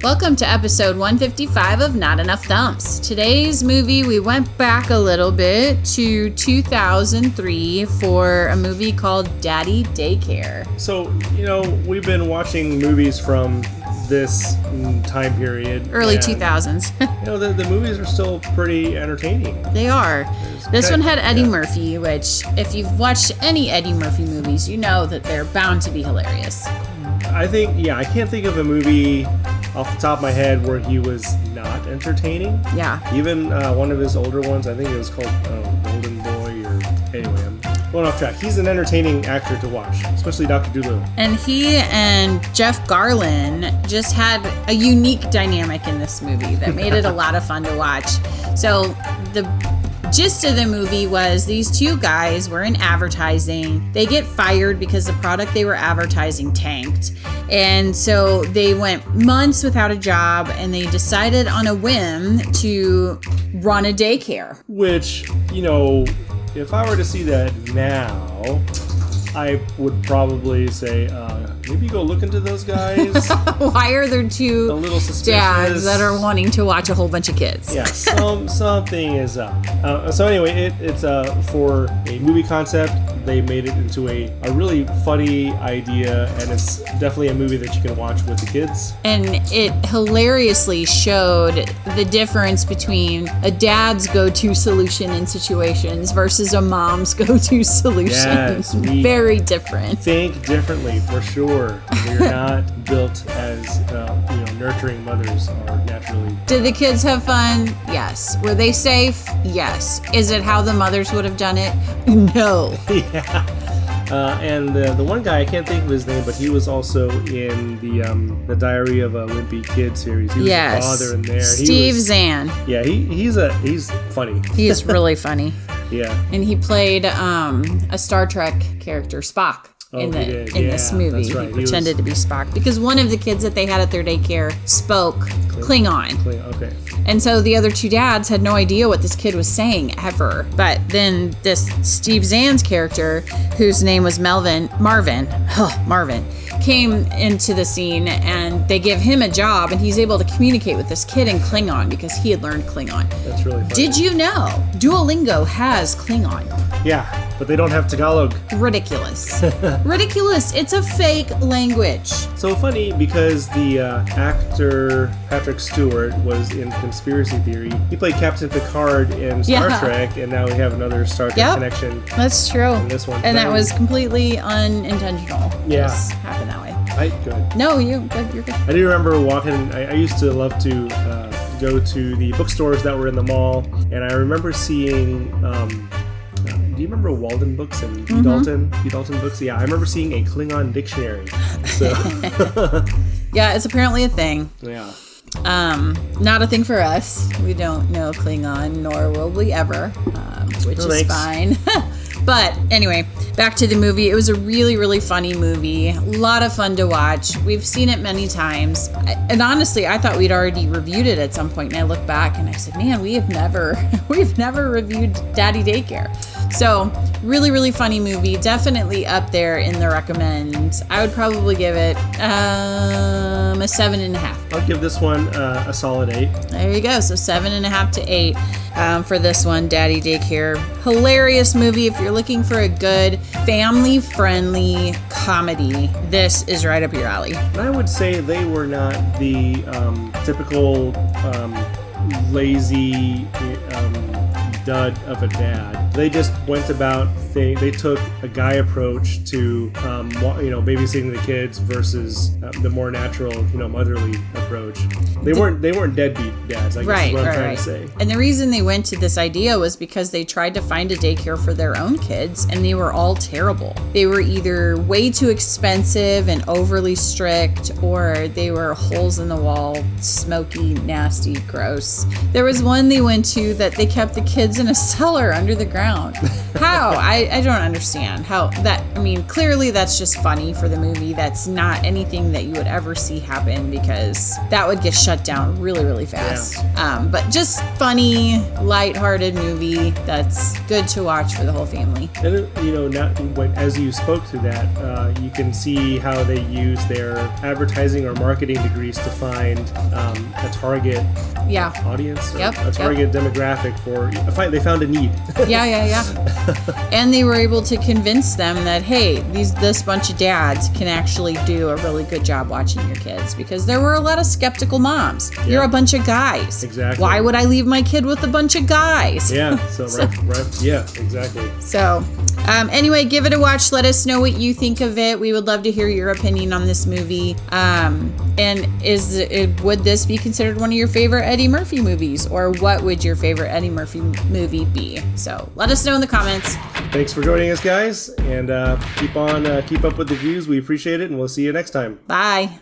Welcome to episode 155 of Not Enough Thumps. Today's movie, we went back a little bit to 2003 for a movie called Daddy Daycare. So, we've been watching movies from this time period. Early 2000s. The movies are still pretty entertaining. They are. This one had Eddie Murphy, which if you've watched any Eddie Murphy movies, you know that they're bound to be hilarious. I can't think of a movie off the top of my head where he was not entertaining. Yeah. Even one of his older ones, I think it was called Golden Boy, or anyway, I'm going off track. He's an entertaining actor to watch, especially Dr. Dolittle. And he and Jeff Garlin just had a unique dynamic in this movie that made it a lot of fun to watch. So the gist of the movie was these two guys were in advertising. They get fired because the product they were advertising tanked. And so they went months without a job, and they decided on a whim to run a daycare. Which, if I were to see that now, I would probably say, maybe go look into those guys. Why are there two a little suspicious dads that are wanting to watch a whole bunch of kids? Yeah, something is up. So anyway, it's for a movie concept. They made it into a really funny idea, and it's definitely a movie that you can watch with the kids. And it hilariously showed the difference between a dad's go-to solution in situations versus a mom's go-to solution. Yes, very different. Think differently, for sure. We're not built as nurturing mothers are naturally. Did the kids have fun? Yes. Were they safe? Yes. Is it how the mothers would have done it? No. Yeah. And the one guy, I can't think of his name, but he was also in the Diary of a Wimpy Kid series. He was the father in there. Steve Zahn. Yeah, he's funny. He is really funny. Yeah. And he played a Star Trek character, Spock. In this movie. That's right. He pretended to be Spock because one of the kids that they had at their daycare spoke Klingon. Okay. And so the other two dads had no idea what this kid was saying ever. But then this Steve Zahn's character, whose name was Marvin, came into the scene, and they give him a job, and he's able to communicate with this kid in Klingon because he had learned Klingon. That's really funny. Did you know Duolingo has Klingon? Yeah, but they don't have Tagalog. Ridiculous. Ridiculous. It's a fake language. So funny because the actor Patrick Stewart was in Conspiracy Theory. He played Captain Picard in Star Trek, and now we have another Star Trek connection. That's true. In this one. And that was completely unintentional. Yeah. Just happened that way. Good. No, you're good. I do remember walking. I used to love to go to the bookstores that were in the mall, and I remember seeing. Do you remember Walden Books and B. Dalton Books? Yeah, I remember seeing a Klingon dictionary. So. Yeah, it's apparently a thing. Yeah. Not a thing for us. We don't know Klingon, nor will we ever, which is fine. But anyway, back to the movie. It was a really, really funny movie. A lot of fun to watch. We've seen it many times. And honestly, I thought we'd already reviewed it at some point. And I looked back and I said, man, we've never reviewed Daddy Daycare. So really, really funny movie. Definitely up there in the recommends. I would probably give it a 7.5. I'll give this one a solid 8. There you go. So 7.5 to 8 for this one, Daddy Daycare. Hilarious movie. If you're looking for a good family-friendly comedy, this is right up your alley. And I would say they were not the typical lazy dud of a dad. They just went about they took a guy approach to babysitting the kids versus the more natural motherly approach. They weren't deadbeat dads, I guess is what I'm trying to say. And the reason they went to this idea was because they tried to find a daycare for their own kids, and they were all terrible. They were either way too expensive and overly strict, or they were holes in the wall, smoky, nasty, gross. There was one they went to that they kept the kids in a cellar under the ground ground. How? I don't understand how that. I mean, clearly that's just funny for the movie. That's not anything that you would ever see happen, because that would get shut down really, really fast. Yeah. But just funny, lighthearted movie that's good to watch for the whole family. And as you spoke to that, you can see how they use their advertising or marketing degrees to find a target audience, a target demographic for. They found a need. Yeah. And they were able to convince them that, hey, this bunch of dads can actually do a really good job watching your kids, because there were a lot of skeptical moms. Yeah. You're a bunch of guys. Exactly. Why would I leave my kid with a bunch of guys? Yeah. Right. Yeah. Exactly. So, anyway, give it a watch. Let us know what you think of it. We would love to hear your opinion on this movie. And would this be considered one of your favorite Eddie Murphy movies, or what would your favorite Eddie Murphy movie be? So let us know in the comments. Thanks for joining us, guys, and keep up with the views. We appreciate it, and we'll see you next time. Bye.